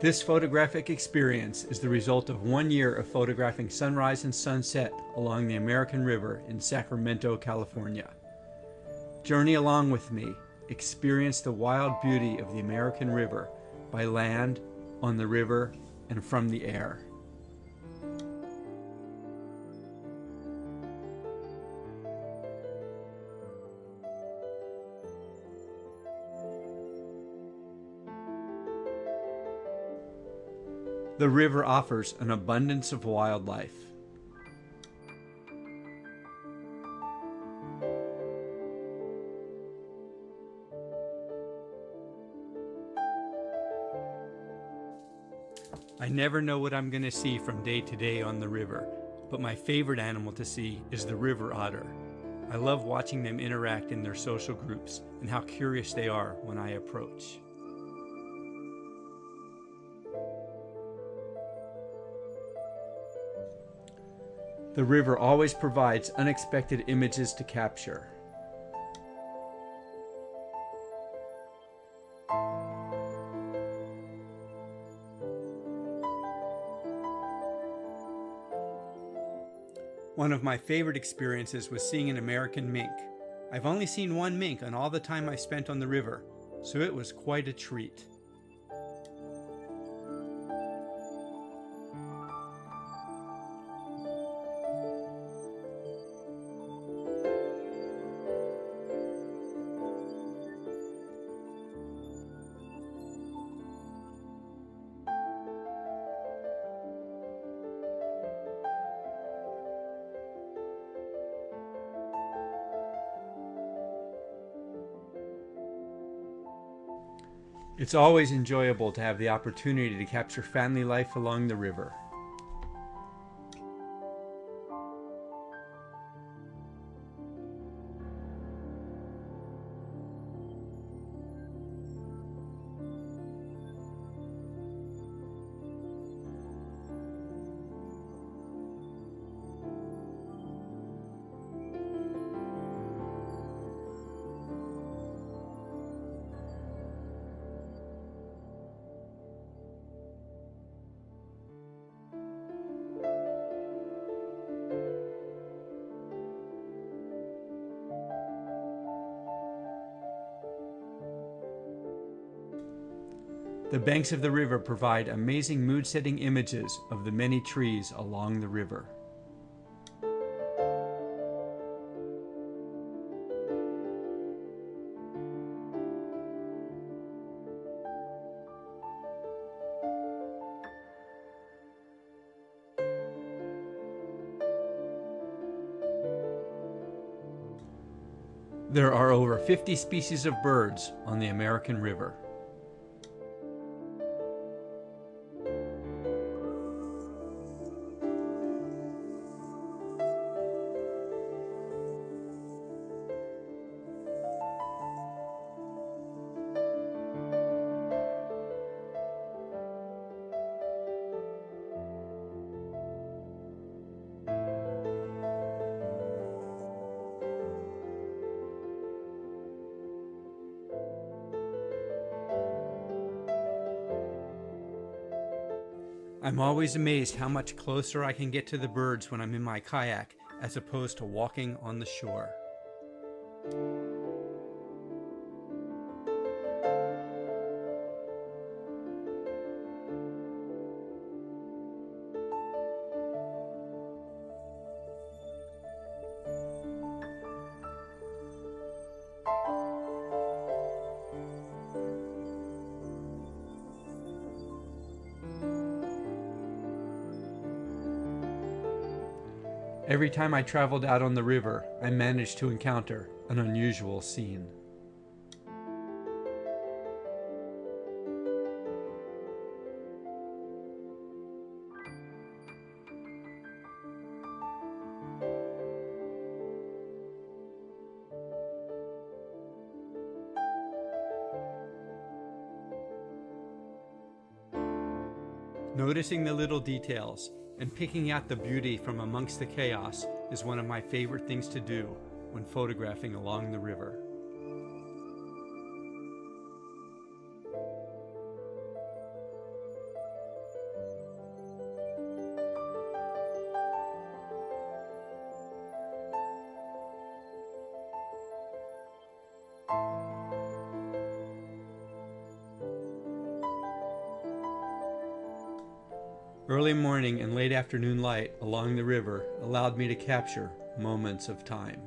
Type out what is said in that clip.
This photographic experience is the result of 1 year of photographing sunrise and sunset along the American River in Sacramento, California. Journey along with me, experience the wild beauty of the American River by land, on the river, and from the air. The river offers an abundance of wildlife. I never know what I'm going to see from day to day on the river, but my favorite animal to see is the river otter. I love watching them interact in their social groups and how curious they are when I approach. The river always provides unexpected images to capture. One of my favorite experiences was seeing an American mink. I've only seen one mink on all the time I spent on the river, so it was quite a treat. It's always enjoyable to have the opportunity to capture family life along the river. The banks of the river provide amazing mood-setting images of the many trees along the river. There are over 50 species of birds on the American River. I'm always amazed how much closer I can get to the birds when I'm in my kayak as opposed to walking on the shore. Every time I traveled out on the river, I managed to encounter an unusual scene. Noticing the little details and picking out the beauty from amongst the chaos is one of my favorite things to do when photographing along the river. Early morning and late afternoon light along the river allowed me to capture moments of time.